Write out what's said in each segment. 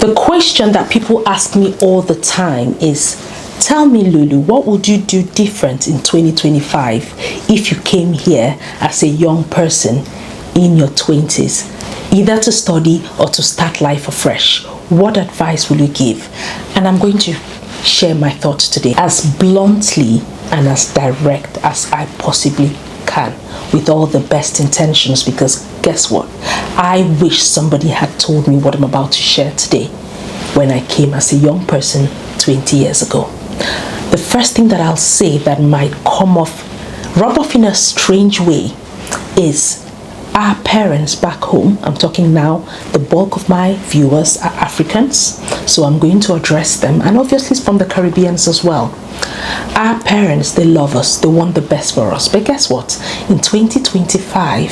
The question that people ask me all the time is, tell me, Lulu, what would you do different in 2025 if you came here as a young person in your 20s, either to study or to start life afresh? What advice will you give? And I'm going to share my thoughts today as bluntly and as direct as I possibly can, with all the best intentions, because guess what? I wish somebody had told me what I'm about to share today when I came as a young person 20 years ago. The first thing that I'll say that might rub off in a strange way is our parents back home. I'm talking now, the bulk of my viewers are Africans, so I'm going to address them, and obviously it's from the Caribbeans as well. Our parents, they love us, they want the best for us, but guess what? In 2025,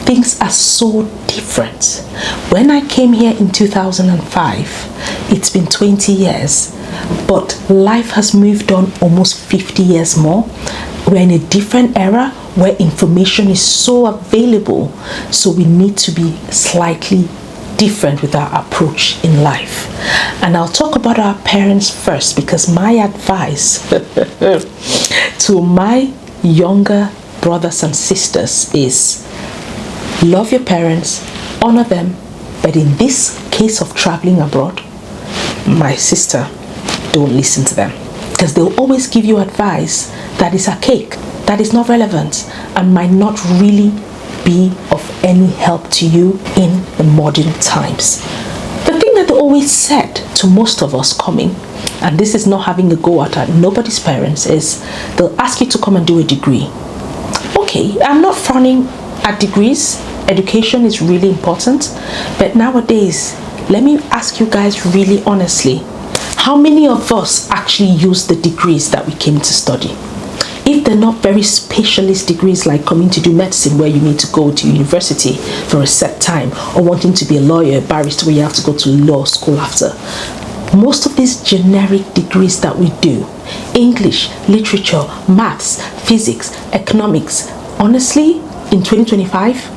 things are so different. When I came here in 2005, it's been 20 years, but life has moved on almost 50 years more. We're in a different era where information is so available, so we need to be slightly different with our approach in life. And I'll talk about our parents first, because my advice to my younger brothers and sisters is love your parents, honor them, but in this case of traveling abroad, my sister, don't listen to them, because they'll always give you advice that is archaic, that is not relevant, and might not really be of any help to you in the modern times. The thing that they always said to most of us coming, and this is not having a go at nobody's parents, is they'll ask you to come and do a degree. Okay, I'm not frowning at degrees. Education is really important, but nowadays, let me ask you guys really honestly, how many of us actually use the degrees that we came to study? If they're not very specialist degrees like coming to do medicine where you need to go to university for a set time, or wanting to be a lawyer, a barrister where you have to go to law school after. Most of these generic degrees that we do, English, literature, maths, physics, economics, honestly, in 2025,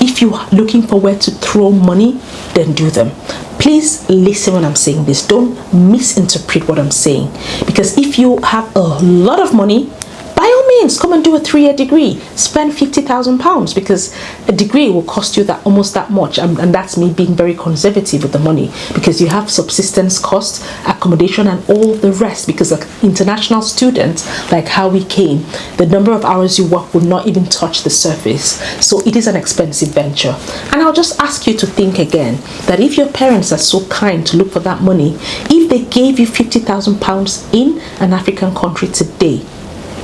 if you're looking for where to throw money, then do them. Please listen when I'm saying this. Don't misinterpret what I'm saying. Because if you have a lot of money, by all means, come and do a 3-year degree. Spend £50,000, because a degree will cost you almost that much. And that's me being very conservative with the money, because you have subsistence costs, accommodation, and all the rest. Because an international student, like how we came, the number of hours you work would not even touch the surface. So it is an expensive venture. And I'll just ask you to think again, that if your parents are so kind to look for that money, if they gave you £50,000 in an African country today,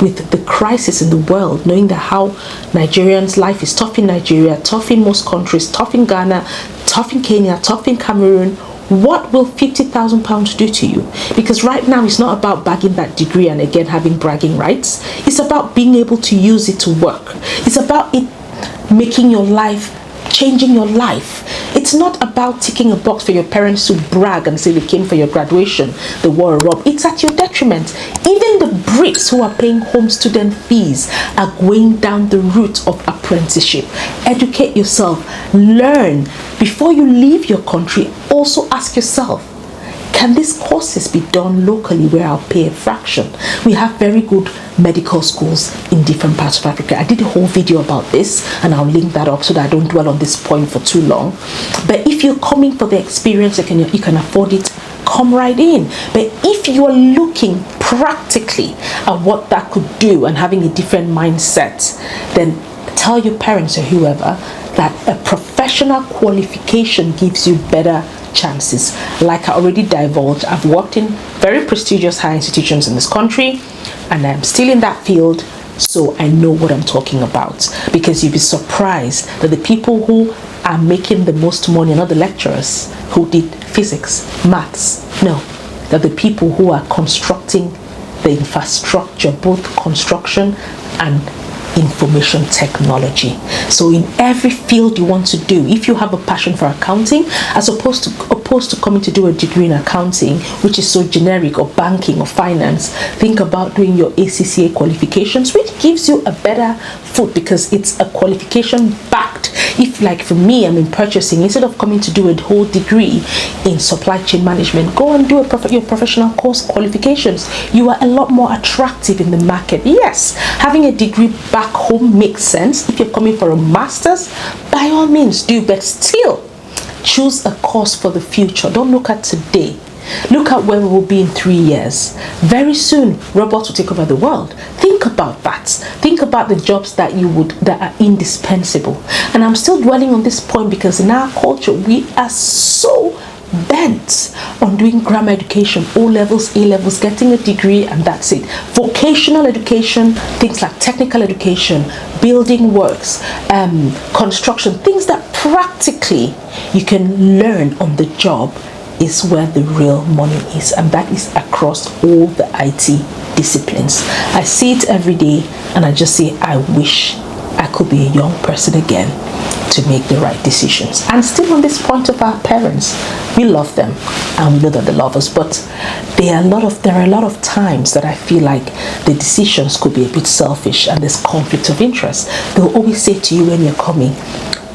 with the crisis in the world, knowing that how Nigerians' life is tough in Nigeria, tough in most countries, tough in Ghana, tough in Kenya, tough in Cameroon, what will £50,000 do to you? Because right now it's not about bagging that degree and again having bragging rights. It's about being able to use it to work. It's about it making your life, changing your life. It's not about ticking a box for your parents to brag and say they came for your graduation, they wore a robe. It's at your detriment. Even the Brits who are paying home student fees are going down the route of apprenticeship. Educate yourself, learn. Before you leave your country, also ask yourself, can these courses be done locally where I'll pay a fraction? We have very good medical schools in different parts of Africa. I did a whole video about this, and I'll link that up so that I don't dwell on this point for too long. But if you're coming for the experience, you can afford it, come right in. But if you're looking practically at what that could do and having a different mindset, then tell your parents or whoever that a professional qualification gives you better chances. Like I already divulged, I've worked in very prestigious higher institutions in this country, and I'm still in that field, so I know what I'm talking about. Because you'd be surprised that the people who are making the most money are not the lecturers who did physics, maths. No, they're the people who are constructing the infrastructure, both construction and information technology. So in every field you want to do, if you have a passion for accounting, as opposed to coming to do a degree in accounting, which is so generic, or banking or finance, think about doing your ACCA qualifications, which gives you a better foot, because it's a qualification backed If, like for me, I'm in purchasing, instead of coming to do a whole degree in supply chain management, go and do your professional course qualifications. You are a lot more attractive in the market. Yes, having a degree back home makes sense. If you're coming for a master's, by all means do, but still choose a course for the future. Don't look at today. Look at where we will be in 3 years. Very soon, robots will take over the world. Think about that. Think about the jobs that are indispensable. And I'm still dwelling on this point because in our culture, we are so bent on doing grammar education, O levels, A levels, getting a degree, and that's it. Vocational education, things like technical education, building works, construction, things that practically you can learn on the job is where the real money is, and that is across all the IT disciplines. I see it every day, and I just say, I wish I could be a young person again to make the right decisions. And still on this point of our parents, we love them and we know that they love us, but there are a lot of times that I feel like the decisions could be a bit selfish and there's conflict of interest. They'll always say to you when you're coming,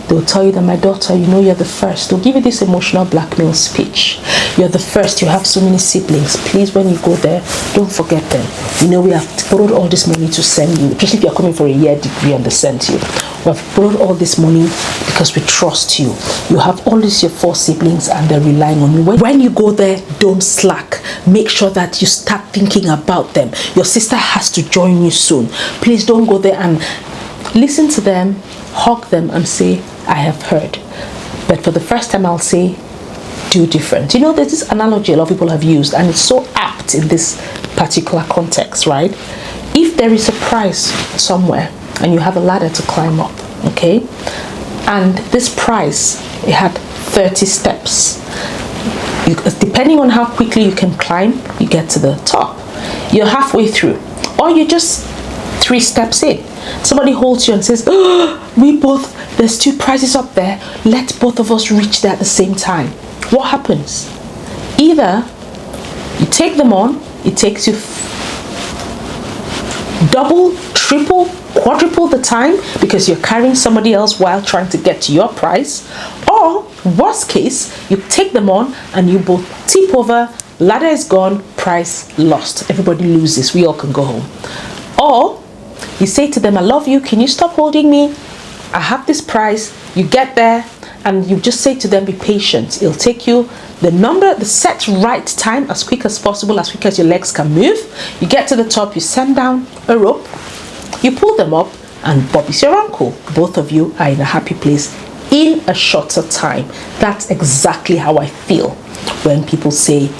they'll tell you that, my daughter, you know you're the first. They'll give you this emotional blackmail speech. You're the first. You have so many siblings. Please, when you go there, don't forget them. You know, we have borrowed all this money to send you, especially if you're coming for a year degree and they sent you. We have borrowed all this money because we trust you. You have all these your 4 siblings and they're relying on you. When you go there, don't slack. Make sure that you start thinking about them. Your sister has to join you soon. Please don't go there and listen to them, hug them and say, I have heard. But for the first time, I'll say, do different. You know, there's this analogy a lot of people have used, and it's so apt in this particular context, right? If there is a prize somewhere and you have a ladder to climb up, okay, and this prize, it had 30 steps. Depending on how quickly you can climb, you get to the top. You're halfway through, or you're just 3 steps in. Somebody holds you and says, oh, there's 2 prizes up there. Let both of us reach there at the same time. What happens? Either you take them on, it takes you double, triple, quadruple the time because you're carrying somebody else while trying to get to your prize. Or worst case, you take them on and you both tip over, ladder is gone, prize lost. Everybody loses. We all can go home. Or you say to them, I love you, can you stop holding me? I have this prize. You get there and you just say to them, be patient. It'll take you the set right time as quick as possible, as quick as your legs can move. You get to the top, you send down a rope, you pull them up, and Bob is your uncle. Both of you are in a happy place in a shorter time. That's exactly how I feel when people say,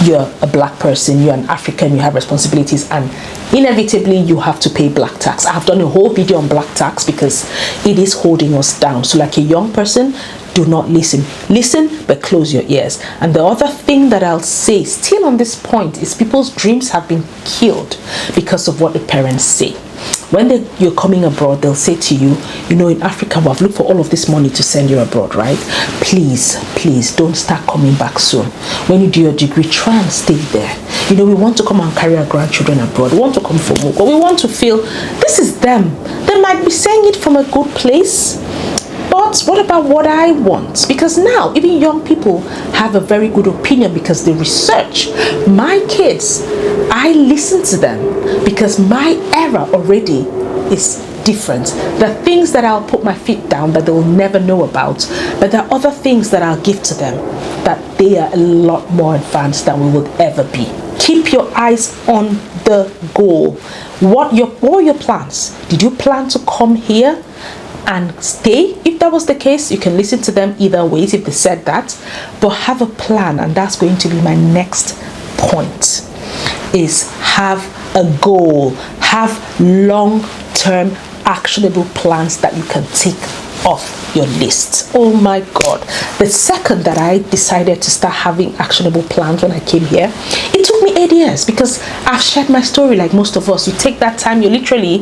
you're a black person, you're an African, you have responsibilities, and inevitably you have to pay black tax. I have done a whole video on black tax because it is holding us down. So like a young person, do not listen. Listen, but close your ears. And the other thing that I'll say still on this point is people's dreams have been killed because of what the parents say. When you're coming abroad, they'll say to you, you know, in Africa, I've looked for all of this money to send you abroad, right? Please, please don't start coming back soon. When you do your degree, try and stay there. You know, we want to come and carry our grandchildren abroad. We want to come for more, but we want to feel this is them. They might be saying it from a good place, but what about what I want? Because now, even young people have a very good opinion because they research. My kids, I listen to them because my era already is different. There are things that I'll put my feet down that they will never know about, but there are other things that I'll give to them that they are a lot more advanced than we would ever be. Keep your eyes on the goal. What are your plans? Did you plan to come here and stay? If that was the case, you can listen to them either ways if they said that, but have a plan. And that's going to be my next point, is have a goal, have long-term actionable plans that you can take off your list. Oh my God. The second that I decided to start having actionable plans when I came here, it It took me 8 years because I've shared my story like most of us. You take that time, you're literally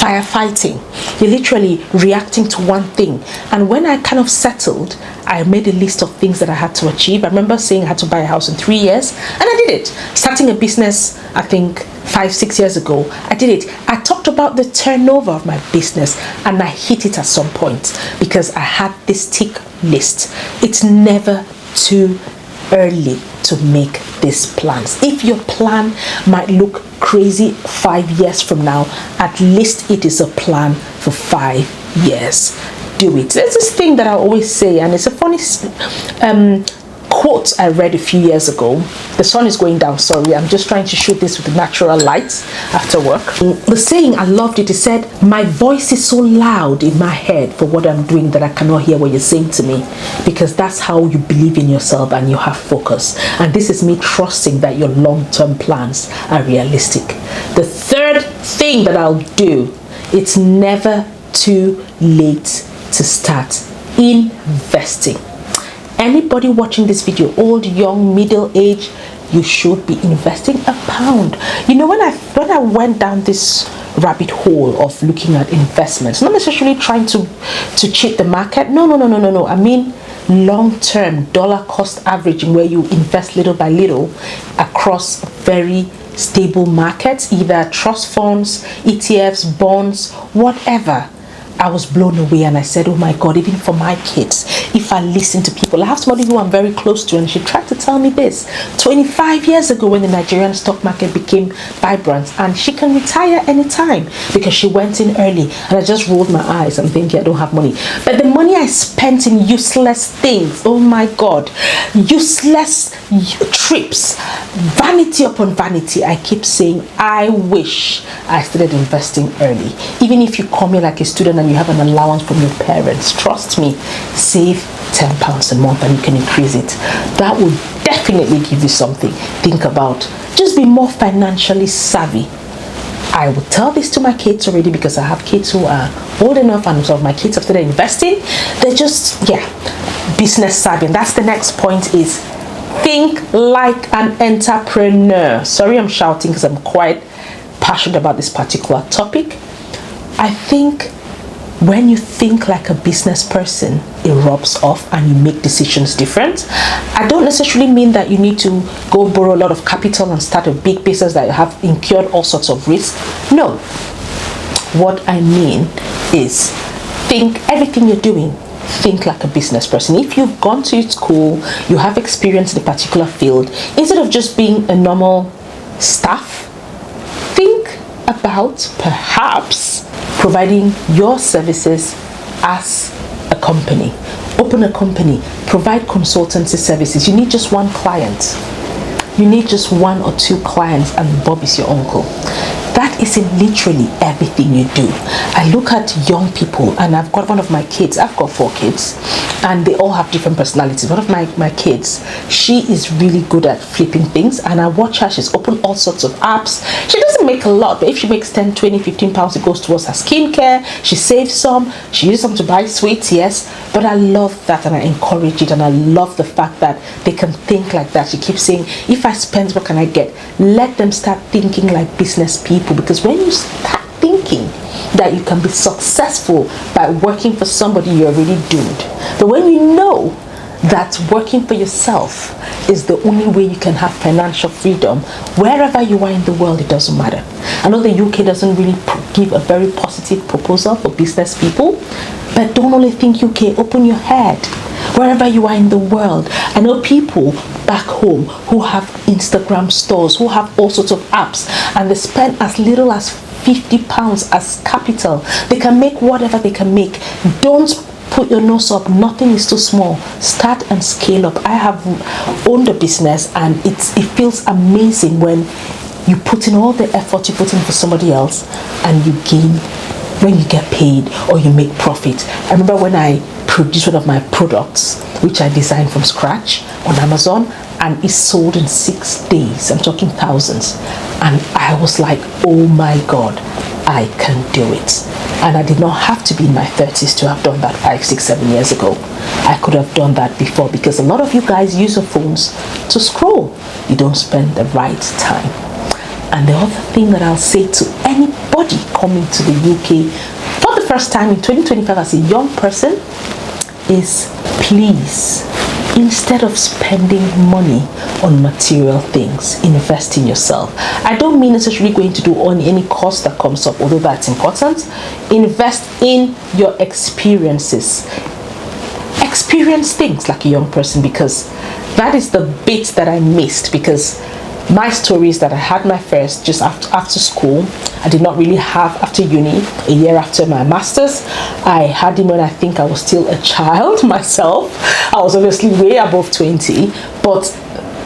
firefighting. You're literally reacting to one thing. And when I kind of settled, I made a list of things that I had to achieve. I remember saying I had to buy a house in 3 years, and I did it. Starting a business, I think 5-6 years ago, I did it. I talked about the turnover of my business, and I hit it at some point because I had this tick list. It's never too early to make these plans. If your plan might look crazy 5 years from now, at least it is a plan for 5 years. Do it. There's this thing that I always say, and it's a funny quote I read a few years ago. The sun is going down, sorry, I'm just trying to shoot this with the natural light after work. The saying, I loved it. It said, my voice is so loud in my head for what I'm doing that I cannot hear what you're saying to me, because that's how you believe in yourself and you have focus. And this is me trusting that your long-term plans are realistic. The third thing that I'll do, it's never too late to start investing. Anybody watching this video, old, young, middle age, you should be investing £1. You know, when I went down this rabbit hole of looking at investments, not necessarily trying to cheat the market. No. I mean long-term dollar cost averaging, where you invest little by little across very stable markets, either trust funds, ETFs, bonds, whatever. I was blown away, and I said, oh my God, even for my kids, if I listen to people. I have somebody who I'm very close to, and she tried to tell me this 25 years ago when the Nigerian stock market became vibrant, and she can retire anytime because she went in early. And I just rolled my eyes. I'm thinking, I don't have money. But the money I spent in useless things, oh my God, useless trips, vanity upon vanity. I keep saying, I wish I started investing early. Even if you come here like a student and you have an allowance from your parents, trust me, save £10 a month and you can increase it. That would definitely give you something. Think about. Just be more financially savvy. I will tell this to my kids already, because I have kids who are old enough, and some of my kids after they're investing, they're just, business savvy. And that's the next point, is think like an entrepreneur. Sorry, I'm shouting because I'm quite passionate about this particular topic. I think when you think like a business person, it rubs off and you make decisions different. I don't necessarily mean that you need to go borrow a lot of capital and start a big business that have incurred all sorts of risk. No. What I mean is, think everything you're doing, think like a business person. If you've gone to school, you have experience in a particular field, instead of just being a normal staff, think about perhaps providing your services as a company. Open a company, provide consultancy services. You need just one client. You need just 1 or 2 clients, and Bob is your uncle. That is in literally everything you do. I look at young people, and I've got one of my kids, I've got 4 kids, and they all have different personalities. One of my kids, she is really good at flipping things, and I watch her. She's opened all sorts of apps. She doesn't make a lot, but if she makes 10, 20, 15 pounds, it goes towards her skincare. She saves some, she uses some to buy sweets, yes, but I love that, and I encourage it, and I love the fact that they can think like that. She keeps saying, if I spend, what can I get? Let them start thinking like business people, because when you start thinking that you can be successful by working for somebody, you're already doomed. But when you know that working for yourself is the only way you can have financial freedom, wherever you are in the world, it doesn't matter. I know the UK doesn't really give a very positive proposal for business people, but don't only think UK, open your head. Wherever you are in the world, I know people back home who have Instagram stores, who have all sorts of apps, and they spend as little as £50 as capital. They can make whatever they can make. Don't put your nose up. Nothing is too small. Start and scale up. I have owned a business, and it feels amazing when you put in all the effort you put in for somebody else, and you gain when you get paid or you make profit. I remember when I produced one of my products, which I designed from scratch on Amazon, and it sold in 6 days. I'm talking thousands. And I was like, oh my God, I can do it. And I did not have to be in my 30s to have done that 5, 6, 7 years ago. I could have done that before, because a lot of you guys use your phones to scroll. You don't spend the right time. And the other thing that I'll say to anybody coming to the UK for the first time in 2025 as a young person is, please, instead of spending money on material things, invest in yourself. I don't mean necessarily going to do on any cost that comes up, although that's important. Invest in your experiences. Experience things like a young person, because that is the bit that I missed. Because my story is that I had my first just after school. I did not really have after uni. A year after my master's, I had him when I think I was still a child myself. I was obviously way above 20, but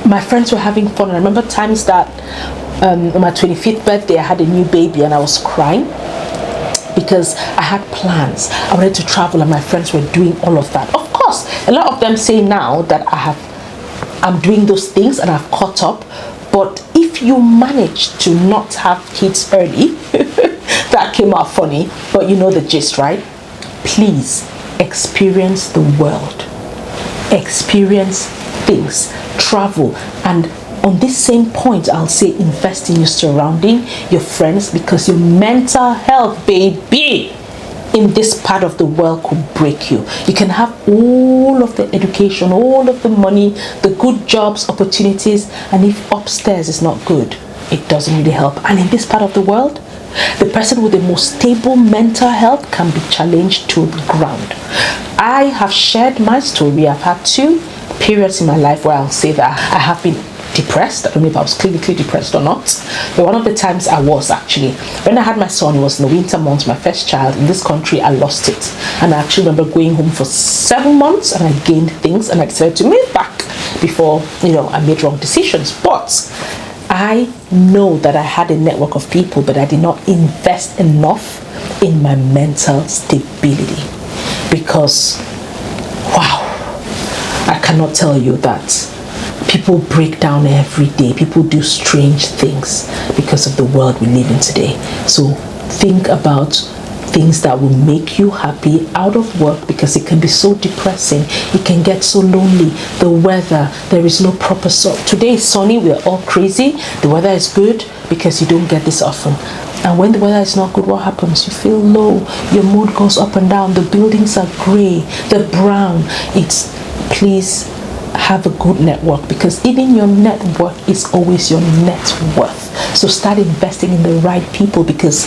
my friends were having fun. And I remember times that on my 25th birthday, I had a new baby and I was crying because I had plans. I wanted to travel and my friends were doing all of that. Of course, a lot of them say now that I'm doing those things and I've caught up. But if you manage to not have kids early, that came out funny, but you know the gist, right? Please experience the world, experience things, travel. And on this same point, I'll say invest in your surrounding, your friends, because your mental health, baby, in this part of the world could break you. You can have all of the education, all of the money, the good jobs, opportunities, and if upstairs is not good, it doesn't really help. And in this part of the world, the person with the most stable mental health can be challenged to the ground. I have shared my story. I've had 2 periods in my life where I'll say that I have been depressed. I don't know if I was clinically depressed or not, but one of the times I was actually. When I had my son, it was in the winter months, my first child in this country. I lost it, and I actually remember going home for 7 months, and I gained things, and I decided to move back before I made wrong decisions. But I know that I had a network of people, but I did not invest enough in my mental stability, because wow, I cannot tell you that people break down every day. People do strange things because of the world we live in today. So think about things that will make you happy out of work, because it can be so depressing. It can get so lonely. The weather, there is no proper today is sunny, we're all crazy. The weather is good because you don't get this often. And when the weather is not good, what happens? You feel low. Your mood goes up and down. The buildings are gray, they're brown. Please have a good network, because even your network is always your net worth. So start investing in the right people, because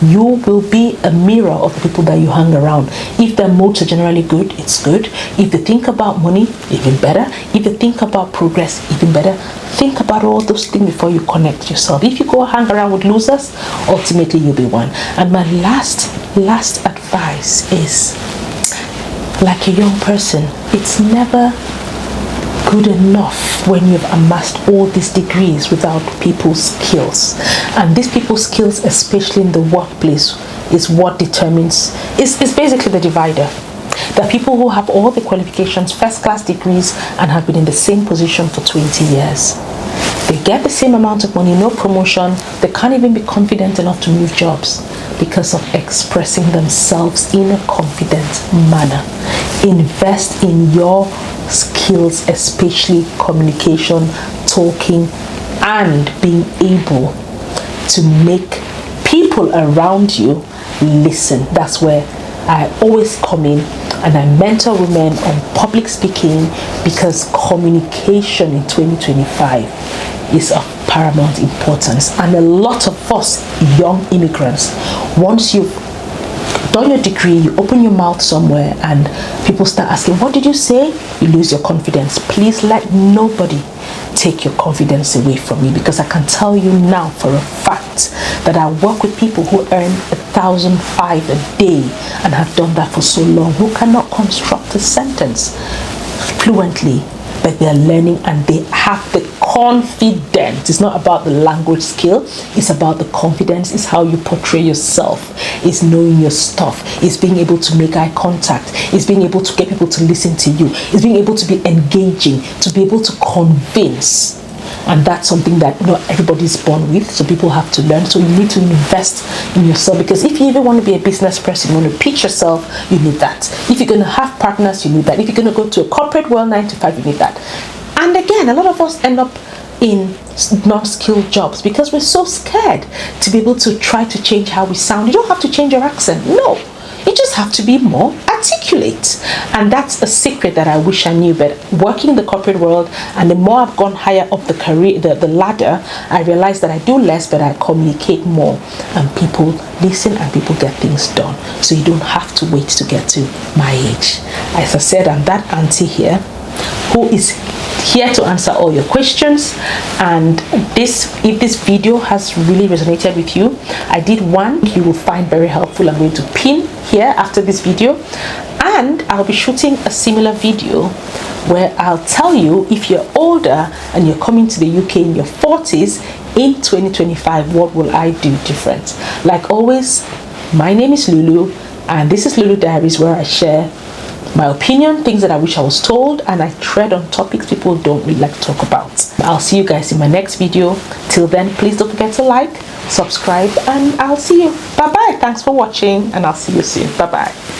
you will be a mirror of the people that you hang around. If their modes are generally good, it's good. If they think about money, even better. If they think about progress, even better. Think about all those things before you connect yourself. If you go hang around with losers, ultimately you'll be one. And my last advice is, like a young person, it's never good enough when you've amassed all these degrees without people's skills. And these people's skills, especially in the workplace, is what determines, is basically the divider. There are people who have all the qualifications, first-class degrees, and have been in the same position for 20 years. They get the same amount of money, no promotion. They can't even be confident enough to move jobs because of expressing themselves in a confident manner. Invest in your skills, especially communication, talking, and being able to make people around you listen. That's where I always come in, and I mentor women on public speaking, because communication in 2025 is of paramount importance. And a lot of us young immigrants, once you've done your degree, you open your mouth somewhere and people start asking, what did you say? You lose your confidence. Please let nobody take your confidence away from you, because I can tell you now for a fact that I work with people who earn 1,500 a day and have done that for so long, who cannot construct a sentence fluently, but they are learning and they have the confidence. It's not about the language skill, it's about the confidence. It's how you portray yourself, it's knowing your stuff, it's being able to make eye contact, it's being able to get people to listen to you, it's being able to be engaging, to be able to convince. And that's something that not everybody's born with, so people have to learn. So you need to invest in yourself, because if you even want to be a business person, you want to pitch yourself, you need that. If you're going to have partners, you need that. If you're going to go to a corporate world 9 to 5, you need that. And again, a lot of us end up in non-skilled jobs because we're so scared to be able to try to change how we sound. You don't have to change your accent, no. You just have to be more articulate. And that's a secret that I wish I knew. But working in the corporate world, and the more I've gone higher up the career, the ladder, I realize that I do less, but I communicate more. And people listen and people get things done. So you don't have to wait to get to my age. As I said, I'm that auntie here who is here to answer all your questions. And if this video has really resonated with you, I did one you will find very helpful. I'm going to pin here after this video, and I'll be shooting a similar video where I'll tell you, if you're older and you're coming to the UK in your 40s in 2025, what will I do different? Like always, my name is Lulu, and this is Lulu Diaries, where I share my opinion, things that I wish I was told, and I tread on topics people don't really like to talk about. I'll see you guys in my next video. Till then, please don't forget to like, subscribe, and I'll see you. Bye bye. Thanks for watching, and I'll see you soon. Bye bye.